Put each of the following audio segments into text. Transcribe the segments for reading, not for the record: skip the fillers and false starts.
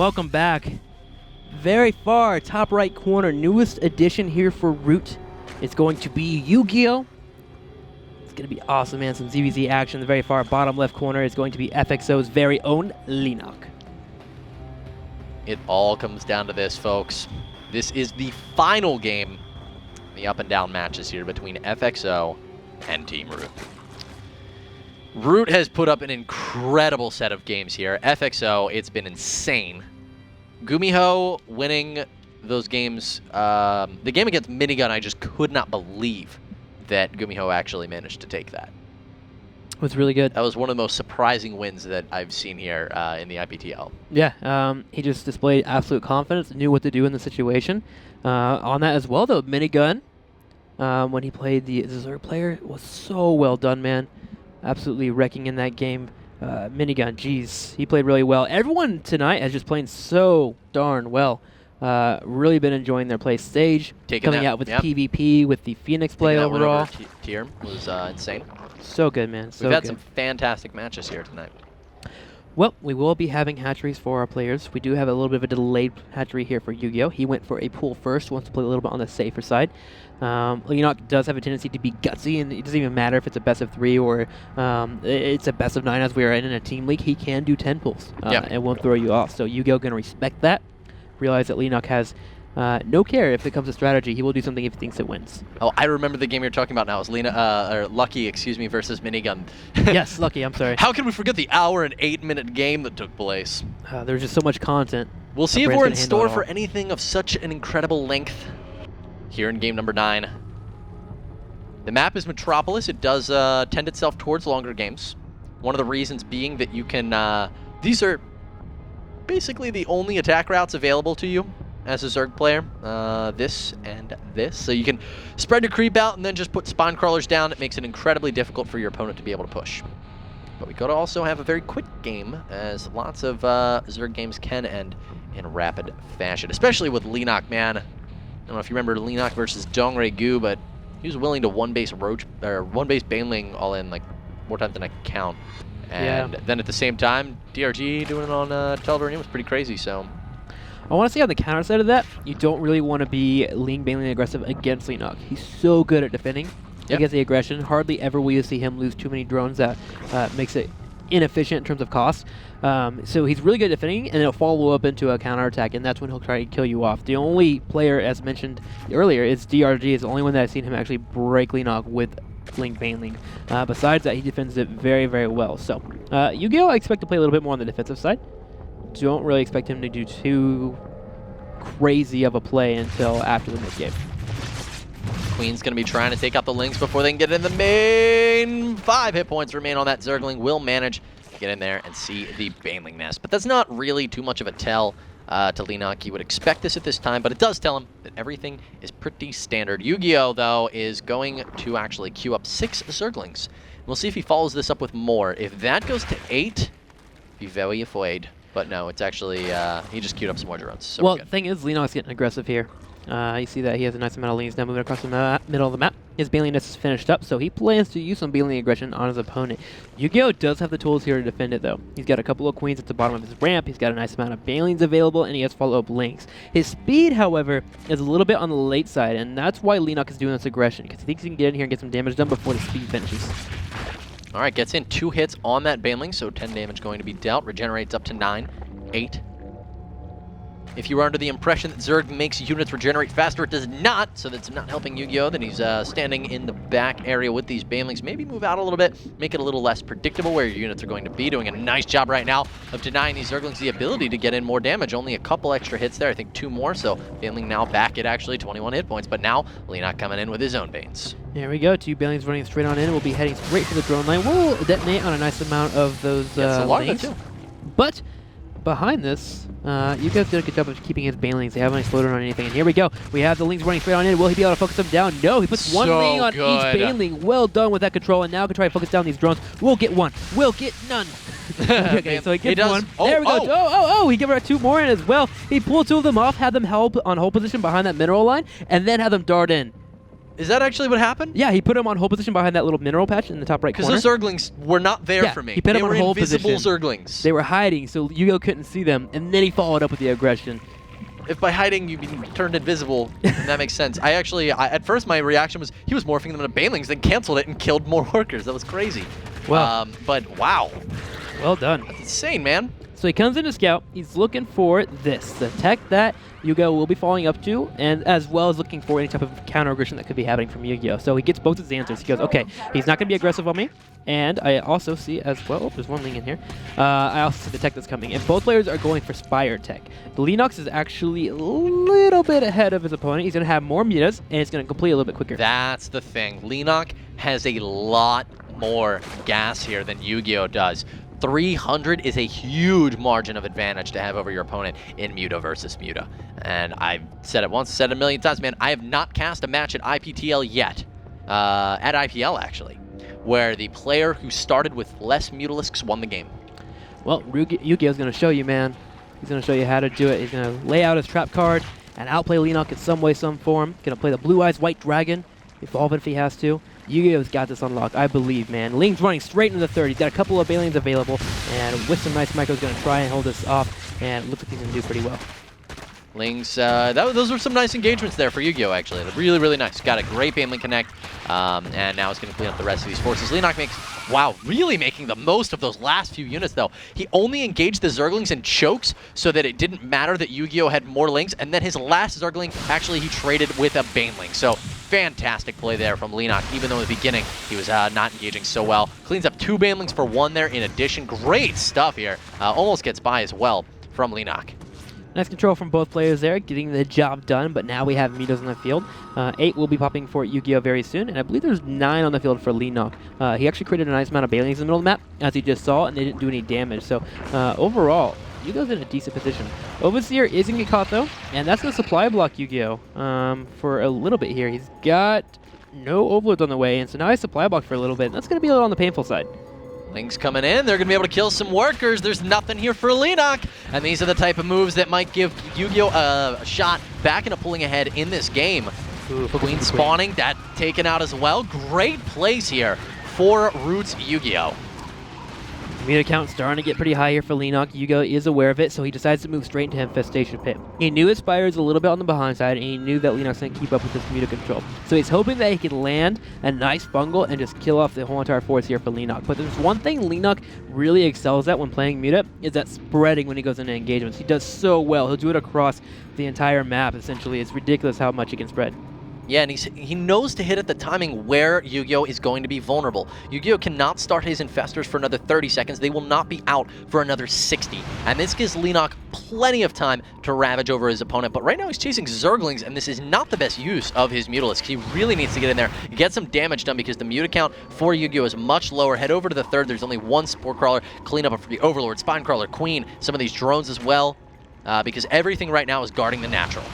welcome back. Very far, top right corner, newest addition here for Root. It's going to be Yu-Gi-Oh! It's going to be awesome, man. Some ZVZ action. The very far bottom left corner is going to be FXO's very own Leenock. It all comes down to this, folks. This is the final game, the up and down matches here between FXO and Team Root. Root has put up an incredible set of games here. FXO, it's been insane. Gumiho winning those games. The game against Minigun, I just could not believe that Gumiho actually managed to take that. It was really good. That was one of the most surprising wins that I've seen here in the IPTL. Yeah, he just displayed absolute confidence, knew what to do in the situation. On that as well, though, Minigun, when he played the Zerg player, was so well done, man. Absolutely wrecking in that game. Minigun, geez, he played really well. Everyone tonight has just playing so darn well. Really been enjoying their play stage. Coming out with PvP, with the Phoenix play overall. Tier was insane. So good, man. So We've had some fantastic matches here tonight. Well, we will be having hatcheries for our players. We do have a little bit of a delayed hatchery here for Yu-Gi-Oh! He went for a pool first, wants to play a little bit on the safer side. Leenock does have a tendency to be gutsy, and it doesn't even matter if it's a best of 3 or it's a best of 9 as we are in a team league. He can do 10 pulls and won't throw you off. So Yu-Gi-Oh! Going to respect that. Realize that Leenock has no care if it comes to strategy. He will do something if he thinks it wins. Oh, I remember the game you're talking about now. It was Lucky, excuse me, versus Minigun. Yes, Lucky, I'm sorry. How can we forget the hour and 8-minute game that took place? There's just so much content. We'll see if we're in store for anything of such an incredible length here in game number 9. The map is Metropolis. It does tend itself towards longer games. One of the reasons being that you can... these are basically the only attack routes available to you as a Zerg player, this and this. So you can spread your creep out and then just put spine crawlers down. It makes it incredibly difficult for your opponent to be able to push. But we gotta also have a very quick game, as lots of Zerg games can end in rapid fashion, especially with Leenock, man. I don't know if you remember Leenock versus Dongre Gu, but he was willing to one-base Baneling all in like more times than I can count. And then at the same time, DRG doing it on Televernium was pretty crazy, so... I want to say on the counter side of that, you don't really want to be lean Baneling aggressive against Leenock. He's so good at defending against the aggression. Hardly ever will you see him lose too many drones that makes it inefficient in terms of cost. So he's really good at defending, and it'll follow up into a counterattack, and that's when he'll try to kill you off. The only player, as mentioned earlier, is DRG. Is the only one that I've seen him actually break Leenock with Link Baneling. Besides that, he defends it very, very well. So Yu-Gi-Oh! I expect to play a little bit more on the defensive side. Don't really expect him to do too crazy of a play until after the mid-game. Queen's going to be trying to take out the Lynx before they can get in the main. 5 hit points remain on that Zergling. Will manage to get in there and see the Baneling nest. But that's not really too much of a tell to Leenock. He would expect this at this time, but it does tell him that everything is pretty standard. Yu-Gi-Oh! Though is going to actually queue up 6 Zerglings. We'll see if he follows this up with more. If that goes to 8, be very afraid. But no, it's actually, he just queued up some more drones. So well, the thing is, Leenock's getting aggressive here. You see that he has a nice amount of leans now moving across the middle of the map. His Baneling nest is finished up, so he plans to use some Baneling aggression on his opponent. Yu-Gi-Oh! Does have the tools here to defend it, though. He's got a couple of queens at the bottom of his ramp, he's got a nice amount of Banelings available, and he has follow-up links. His speed, however, is a little bit on the late side, and that's why Leenock is doing this aggression, because he thinks he can get in here and get some damage done before the speed finishes. All right, gets in 2 hits on that Baneling, so 10 damage going to be dealt. Regenerates up to 9. 8. If you were under the impression that Zerg makes units regenerate faster, it does not, so that's not helping Yu-Gi-Oh! Then he's standing in the back area with these Banelings. Maybe move out a little bit, make it a little less predictable where your units are going to be. Doing a nice job right now of denying these Zerglings the ability to get in more damage. Only a couple extra hits there, I think 2 more, so Baneling now back at actually 21 hit points, but now Leenock coming in with his own Banes. There we go, 2 Banelings running straight on in. We'll be heading straight for the drone line. We'll detonate on a nice amount of those lanes. But behind this, you guys did a good job of keeping his Banelings. They haven't exploded on anything. And here we go. We have the Lings running straight on in. Will he be able to focus them down? No, he puts one Ling on each Baneling. Well done with that control. And now can try to focus down these drones. We'll get one. We'll get none. Okay, so he gets one. There we go. He gave her 2 more in as well. He pulled 2 of them off, had them help on hold position behind that mineral line, and then had them dart in. Is that actually what happened? Yeah, he put him on hold position behind that little mineral patch in the top right corner. Because those Zerglings were not there for me. He put They him were on hold invisible position. Zerglings. They were hiding, so Yu-Gi-Oh couldn't see them, and then he followed up with the aggression. If by hiding you mean turned invisible, then that makes sense. At first my reaction was he was morphing them into Banelings, then canceled it and killed more workers. That was crazy. Well, but wow. Well done. That's insane, man. So he comes into Scout, he's looking for this, the tech that Yu-Gi-Oh will be following up to, and as well as looking for any type of counter-aggression that could be happening from Yu-Gi-Oh. So he gets both his answers. He goes, okay, he's not going to be aggressive on me, and I also see as well, there's one Ling in here, I also see the tech that's coming, and both players are going for Spire tech. The Leanox is actually a little bit ahead of his opponent. He's going to have more mutas, and it's going to complete a little bit quicker. That's the thing. Leanox has a lot more gas here than Yu-Gi-Oh does. 300 is a huge margin of advantage to have over your opponent in Muta versus Muta. And I've said it once, said it a million times, man, I have not cast a match at IPTL yet, at IPL actually, where the player who started with less Mutalisks won the game. Well, Yu-Gi-Oh's going to show you, man. He's going to show you how to do it. He's going to lay out his trap card and outplay Leanox in some way, some form. Going to play the Blue Eyes White Dragon, evolve it if he has to. Yu-Gi-Oh's got this unlocked, I believe, man. Ling's running straight into the third. He's got a couple of aliens available, and with some nice micros, going to try and hold this off, and it looks like he's going to do pretty well. Ling's, those were some nice engagements there for Yu-Gi-Oh, actually. Really, really nice. Got a great Banelink connect, and now it's going to clean up the rest of these forces. Leanox makes, wow, really making the most of those last few units, though. He only engaged the Zerglings and chokes so that it didn't matter that Yu-Gi-Oh had more Links, and then his last Zergling, actually, he traded with a Banelink. So, fantastic play there from Leanox, even though in the beginning he was not engaging so well. Cleans up 2 Banelings for 1 there in addition. Great stuff here. Almost gets by as well from Leanox. Nice control from both players there, getting the job done, but now we have Mutas on the field. 8 will be popping for Yu-Gi-Oh very soon, and I believe there's 9 on the field for Leanox. He actually created a nice amount of Banelings in the middle of the map, as you just saw, and they didn't do any damage. So overall, Yu-Gi-Oh's in a decent position. Overseer is going to get caught, though, and that's going to supply block Yu-Gi-Oh for a little bit here. He's got no Overlords on the way, and so now he's supply blocked for a little bit, and that's going to be a little on the painful side. Ling's coming in. They're going to be able to kill some workers. There's nothing here for Leanox. And these are the type of moves that might give Yu-Gi-Oh a shot back into pulling ahead in this game. Ooh, Queen spawning, that taken out as well. Great plays here for Roots Yu-Gi-Oh. Muta count starting to get pretty high here for Leanox. Yu-Gi-Oh is aware of it, so he decides to move straight into Infestation Pit. He knew his Spire is a little bit on the behind side, and he knew that Leanox didn't keep up with this Muta control. So he's hoping that he can land a nice fungal and just kill off the whole entire force here for Leanox. But there's one thing Leanox really excels at when playing Muta, is that spreading when he goes into engagements. He does so well. He'll do it across the entire map, essentially. It's ridiculous how much he can spread. Yeah, and he knows to hit at the timing where Yu-Gi-Oh is going to be vulnerable. Yu-Gi-Oh cannot start his Infestors for another 30 seconds. They will not be out for another 60. And this gives Leanox plenty of time to ravage over his opponent. But right now he's chasing Zerglings, and this is not the best use of his Mutalisk. He really needs to get in there, get some damage done, because the Muta count for Yu-Gi-Oh is much lower. Head over to the third. There's only 1 Spore Crawler. Clean up for the Overlord, Spine Crawler, Queen, some of these drones as well, because everything right now is guarding the natural.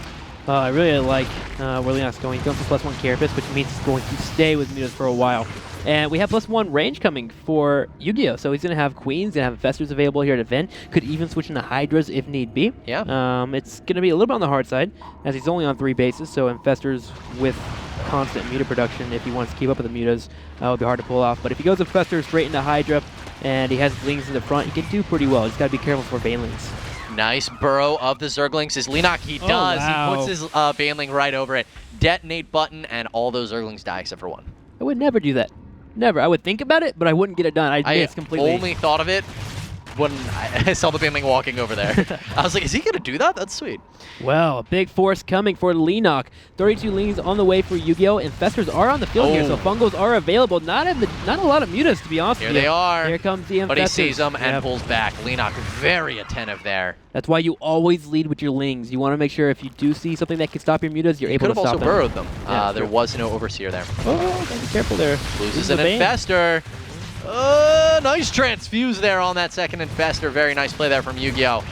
I really like where Leanox is going. He's going for +1 Carapace, which means he's going to stay with Mutas for a while. And we have +1 range coming for Yu-Gi-Oh! So he's going to have Queens, going to have Infestors available here to defend. Could even switch into Hydras if need be. Yeah. It's going to be a little bit on the hard side, as he's only on 3 bases, so Infestors with constant Muta production, if he wants to keep up with the Mutas, would be hard to pull off. But if he goes Infestors straight into Hydra, and he has Lings in the front, he can do pretty well. He's got to be careful for Banelings. Nice burrow of the Zerglings. Is Leanox, he does. Wow. He puts his Baneling right over it. Detonate button, and all those Zerglings die except for 1. I would never do that. Never. I would think about it, but I wouldn't get it done. I'd miss completely. I only thought of it when I saw the Baneling walking over there. I was like, is he going to do that? That's sweet. Well, a big force coming for Leanox. 32 Lings on the way for Yu-Gi-Oh! Infestors are on the field here, so Fungals are available. Not a lot of Mutas, to be honest with you. Here they are. Here comes the Infestors. But he sees them and pulls back. Leanox very attentive there. That's why you always lead with your Lings. You want to make sure if you do see something that can stop your Mutas, you're able to stop them. Could have also burrowed them. Yeah, there was no Overseer there. Oh, gotta be careful there. Loses an Infestor. Nice transfuse there on that second Infestor. Very nice play there from Yu-Gi-Oh!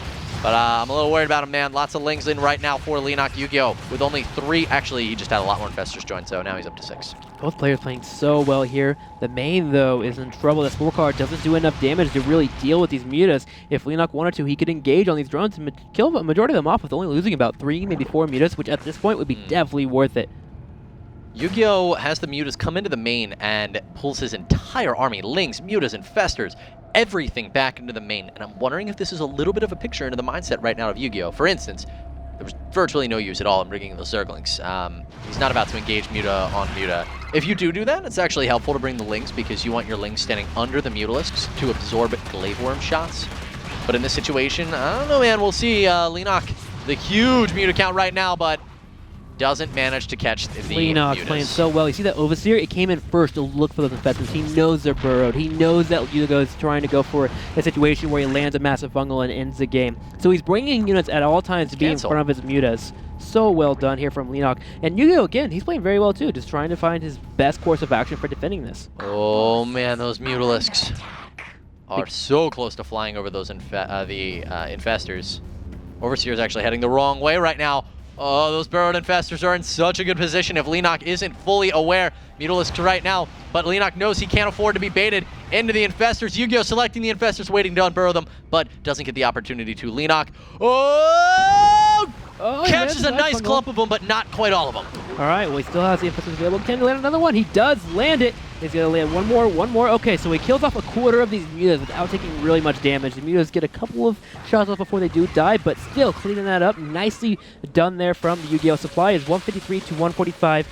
But I'm a little worried about him, man. Lots of Lings in right now for Leanox Yu-Gi-Oh! With only 3. Actually, he just had a lot more Infestors joined, so now he's up to 6. Both players playing so well here. The main, though, is in trouble. The Spore Card doesn't do enough damage to really deal with these Mutas. If Leanox wanted to, he could engage on these drones and kill a majority of them off with only losing about 3, maybe 4 Mutas, which at this point would be definitely worth it. Yu-Gi-Oh! Has the Mutas come into the main and pulls his entire army, Lings, Mutas, Infestors, everything back into the main. And I'm wondering if this is a little bit of a picture into the mindset right now of Yu-Gi-Oh! For instance, there was virtually no use at all in bringing those Zerglings. He's not about to engage Muta on Muta. If you do that, it's actually helpful to bring the Lings because you want your Lings standing under the Mutalisks to absorb Glaive Worm shots. But in this situation, I don't know, man. We'll see. Leenock, the huge Muta count right now, but doesn't manage to catch the Leenock Mutas. playing so well. You see that Overseer? It came in first to look for those infestors. He knows they're burrowed. He knows that Yu-Gi-Oh! Is trying to go for a situation where he lands a massive fungal and ends the game. So he's bringing units at all times to be in front of his Mutas. So well done here from Leenock. And Yu-Gi-Oh! Again, he's playing very well too, just trying to find his best course of action for defending this. Oh man, those Mutalisks are so close to flying over those infestors. Overseer's actually heading the wrong way right now. Oh, those burrowed infestors are in such a good position if Leenock isn't fully aware. Mutalisk right now, but Leenock knows he can't afford to be baited into the infestors. Yu-Gi-Oh! Selecting the infestors, waiting to unburrow them, but doesn't get the opportunity to. Leenock, catches a nice clump of them, but not quite all of them. All right, well, he still has the infestors available. Can he land another one? He does land it. He's going to land one more. Okay, so he kills off a quarter of these Mutas without taking really much damage. The Mutas get a couple of shots off before they do die, but still cleaning that up. Nicely done there from the Yu-Gi-Oh! Supply is 153 to 145.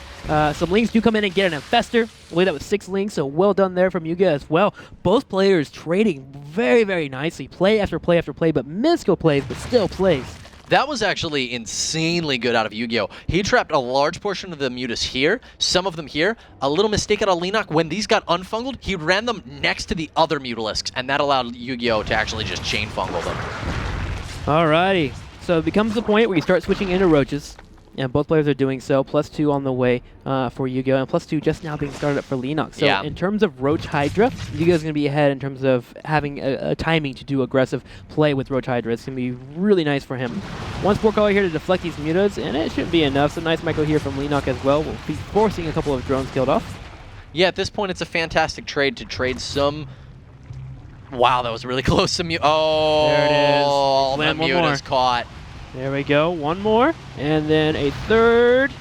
Some Lings do come in and get an Infestor. I believe that was 6 Lings, so well done there from Yu-Gi-Oh! As well. Both players trading very, very nicely. Play after play after play, but minuscule plays, but still plays. That was actually insanely good out of Yu-Gi-Oh! He trapped a large portion of the Mutas here, some of them here. A little mistake out of Leenock. When these got unfungled, he ran them next to the other Mutalisks, and that allowed Yu-Gi-Oh! To actually just chain fungal them. Alrighty, so it becomes the point where you start switching into Roaches, and both players are doing so. +2 on the way for Yu-Gi-Oh! And +2 just now being started up for Leenock. So in terms of Roach Hydra, Yu-Gi-Oh! Is going to be ahead in terms of having a timing to do aggressive play with Roach Hydra. It's going to be really nice for him. One Spore Caller here to deflect these Mutas, and it shouldn't be enough. Some nice micro here from Leenock as well. We'll be forcing a couple of drones killed off. Yeah, at this point, it's a fantastic trade to trade some... Wow, that was really close to Oh, there it is. All the Mutas caught. There we go, one more, and then a third.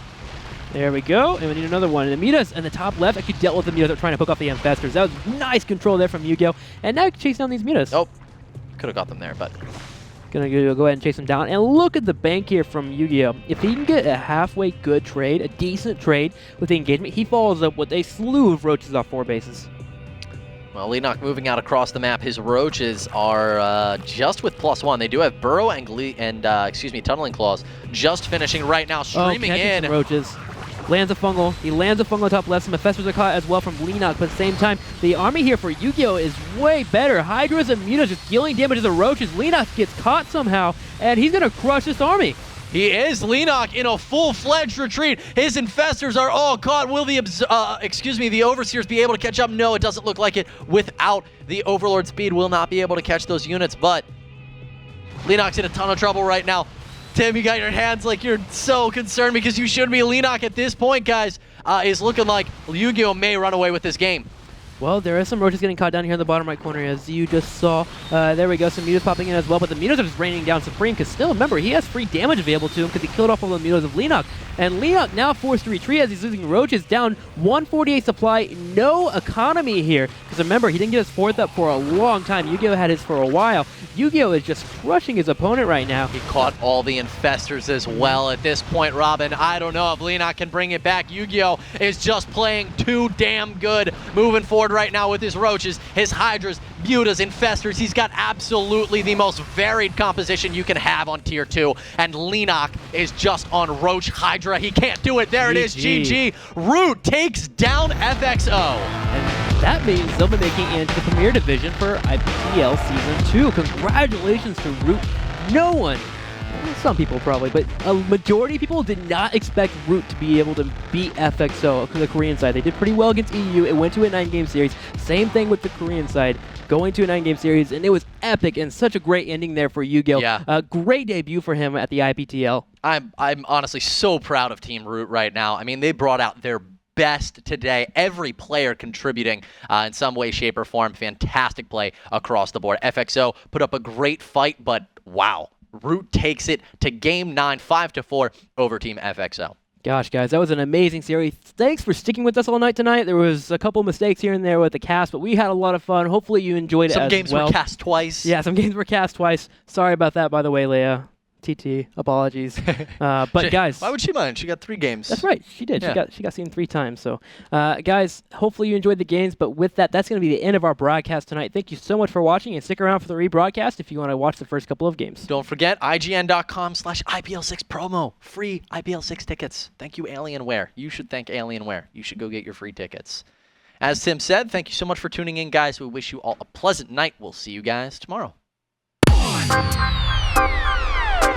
There we go, and we need another one. And the Mutas in the top left actually dealt with the Mutas that were trying to poke off the Infestors. That was nice control there from Yu-Gi-Oh! And now chase down these Mutas. Oh, could have got them there, but... Gonna go ahead and chase them down. And look at the bank here from Yu-Gi-Oh! If he can get a halfway good trade, a decent trade with the engagement, he follows up with a slew of Roaches off 4 bases. Well, Leenock moving out across the map. His Roaches are just with +1. They do have Burrow and Tunneling Claws just finishing right now, streaming in. Some Roaches. Lands a fungal. He lands a fungal top left. Some Infestors are caught as well from Leenock, but at the same time, the army here for Yu-Gi-Oh! Is way better. Hydras and Mutas just dealing damage to the Roaches. Leenock gets caught somehow, and he's going to crush this army. He is. Leenock in a full-fledged retreat. His Infestors are all caught. Will the Overseers be able to catch up? No, it doesn't look like it. Without the Overlord speed, will not be able to catch those units, but Leenock's in a ton of trouble right now. Tim, you got your hands like you're so concerned because you should be. Leenock at this point, guys, is looking like Yu-Gi-Oh! May run away with this game. Well, there is some Roaches getting caught down here in the bottom right corner, as you just saw. There we go, some Mutas popping in as well, but the Mutas are just raining down Supreme, because still, remember, he has free damage available to him because he killed off all the Mutas of Leenock. And Leenock now forced to retreat as he's losing Roaches, down 148 supply, no economy here. Because remember, he didn't get his 4th up for a long time. Yu-Gi-Oh! Had his for a while. Yu-Gi-Oh! Is just crushing his opponent right now. He caught all the Infestors as well at this point, Robin. I don't know if Leenock can bring it back. Yu-Gi-Oh! Is just playing too damn good. Moving forward right now with his Roaches, his Hydras, Mutas, Infestors. He's got absolutely the most varied composition you can have on Tier 2. And Leenock is just on Roach Hydra. He can't do it. There it is. GG. Root takes down FXO. And that means they'll be making it into the Premier Division for IPTL Season 2. Congratulations to Root. No one, some people probably, but a majority of people did not expect Root to be able to beat FXO, the Korean side. They did pretty well against EU. It went to a 9-game series. Same thing with the Korean side, going to a 9-game series, and it was epic and such a great ending there for Yu-Gi-Oh! Yeah. A great debut for him at the IPTL. I'm honestly so proud of Team Root right now. I mean, they brought out their best today. Every player contributing in some way, shape, or form. Fantastic play across the board. FXO put up a great fight, but wow. Root takes it to Game 9, 5-4 over Team FXO. Gosh, guys, that was an amazing series. Thanks for sticking with us all night tonight. There was a couple mistakes here and there with the cast, but we had a lot of fun. Hopefully you enjoyed it as well. Some games were cast twice. Yeah, some games were cast twice. Sorry about that, by the way, Leia. TT, apologies. But guys, why would she mind? She got 3 games. That's right, she did. Yeah. She got seen 3 times. So, guys, hopefully you enjoyed the games. But with that, that's going to be the end of our broadcast tonight. Thank you so much for watching, and stick around for the rebroadcast if you want to watch the first couple of games. Don't forget IGN.com/IPL6 promo. Free IPL6 tickets. Thank you, Alienware. You should thank Alienware. You should go get your free tickets. As Tim said, thank you so much for tuning in, guys. We wish you all a pleasant night. We'll see you guys tomorrow.